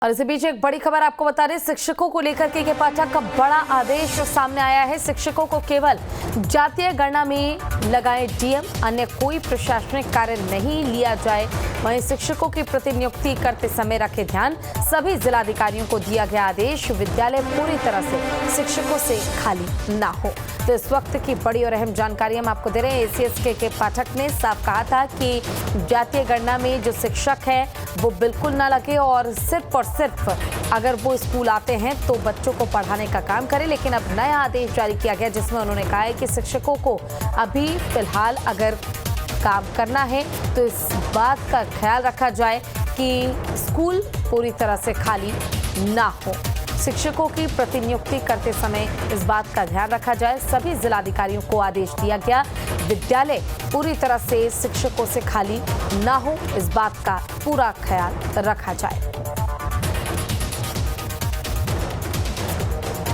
और इसी बीच एक बड़ी खबर आपको बता दें, शिक्षकों को लेकर के पाठक का बड़ा आदेश सामने आया है। शिक्षकों को केवल जातीय गणना में लगाए डीएम, अन्य कोई प्रशासनिक कार्य नहीं लिया जाए। वहीं शिक्षकों की प्रतिनियुक्ति करते समय रखे ध्यान, सभी जिलाधिकारियों को दिया गया आदेश, विद्यालय पूरी तरह से शिक्षकों से खाली ना हो। तो इस वक्त की बड़ी और अहम जानकारी हम आपको दे रहे हैं। एसीएस के पाठक ने साफ कहा था कि जातीय गणना में जो शिक्षक है वो बिल्कुल ना लगे और सिर्फ अगर वो स्कूल आते हैं तो बच्चों को पढ़ाने का काम करें। लेकिन अब नया आदेश जारी किया गया जिसमें उन्होंने कहा है कि शिक्षकों को अभी फिलहाल अगर काम करना है तो इस बात का ख्याल रखा जाए कि स्कूल पूरी तरह से खाली ना हो। शिक्षकों की प्रतिनियुक्ति करते समय इस बात का ध्यान रखा जाए। सभी जिलाधिकारियों को आदेश दिया गया, विद्यालय पूरी तरह से शिक्षकों से खाली ना हो, इस बात का पूरा ख्याल रखा जाए।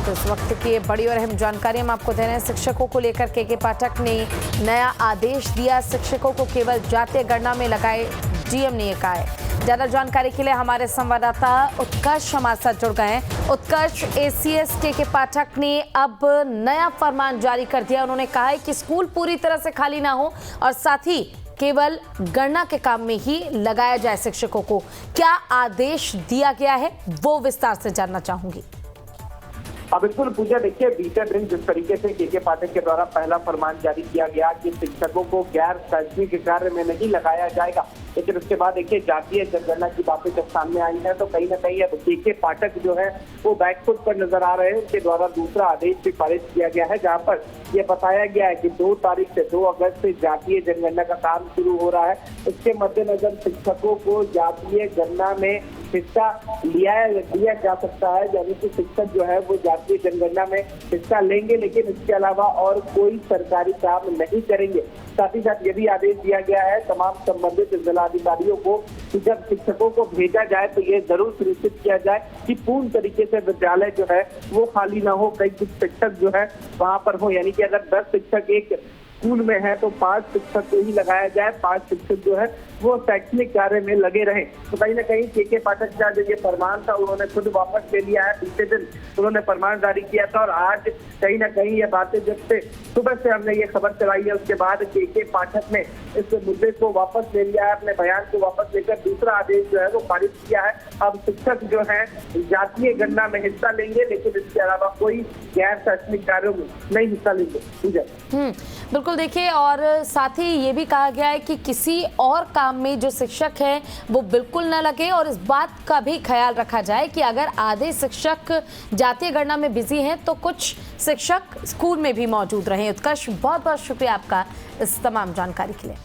तो इस वक्त की बड़ी और अहम जानकारी हम आपको दे रहे हैं। शिक्षकों को लेकर के पाठक ने नया आदेश दिया, शिक्षकों को केवल जातीय गणना में लगाए डीएम ने कहा है। ज्यादा जानकारी के लिए हमारे संवाददाता उत्कर्ष हमारे साथ जुड़ गए हैं। उत्कर्ष, एसीएस के पाठक ने अब नया फरमान जारी कर दिया। उन्होंने कहा है कि स्कूल पूरी तरह से खाली ना हो और साथ ही केवल गणना के काम में ही लगाया जाए शिक्षकों को। क्या आदेश दिया गया है वो विस्तार से जानना चाहूंगी। बिल्कुल पूजा, देखिए बीते दिन जिस तरीके से के पाठक के द्वारा पहला फरमान जारी किया गया कि शिक्षकों को गैर शैक्षणिक कार्य में नहीं लगाया जाएगा, लेकिन उसके बाद देखिए जातीय जनगणना की बातें जब सामने आई है तो कहीं ना कहीं अब के पाठक जो है वो बैकफुट पर नजर आ रहे हैं। उनके द्वारा दूसरा आदेश भी पारित किया गया है जहाँ पर यह बताया गया है कि 2 तारीख से 2 अगस्त से जातीय जनगणना का काम शुरू हो रहा है। इसके मद्देनजर शिक्षकों को जातीय गणना में हिस्सा लिया जा सकता है, यानी कि शिक्षक जो है वो जातीय जनगणना में हिस्सा लेंगे, लेकिन इसके अलावा और कोई सरकारी काम नहीं करेंगे। साथ ही साथ ये भी आदेश दिया गया है तमाम संबंधित जिलाधिकारियों को कि जब शिक्षकों को भेजा जाए तो ये जरूर सुनिश्चित किया जाए कि पूर्ण तरीके से विद्यालय जो है वो खाली ना हो। कई कुछ शिक्षक जो है वहां पर हो, यानी कि अगर 10 शिक्षक एक स्कूल में है तो 5 शिक्षक को ही लगाया जाए, 5 शिक्षक जो है वो शैक्षणिक कार्य में लगे रहे। तो कहीं ना कहीं के पाठक का जो ये फरमान था उन्होंने खुद वापस ले लिया है। पिछले दिन उन्होंने फरमान जारी किया था और आज कहीं ना कहीं ये बातें जब से सुबह से हमने ये खबर चलाई है उसके बाद के पाठक ने इस मुद्दे को वापस ले लिया है, अपने बयान को वापस लेकर दूसरा आदेश जो है वो पारित किया है। अब शिक्षक जो है जातीय गणना में हिस्सा लेंगे, लेकिन इसके अलावा कोई गैर शैक्षणिक कार्यों में नहीं हिस्सा लेंगे। बिल्कुल, देखिए और साथ ही ये भी कहा गया है कि किसी और काम में जो शिक्षक है वो बिल्कुल न लगे और इस बात का भी ख्याल रखा जाए कि अगर आधे शिक्षक जातीय गणना में बिजी हैं तो कुछ शिक्षक स्कूल में भी मौजूद रहें। उत्कर्ष, बहुत बहुत शुक्रिया आपका इस तमाम जानकारी के लिए।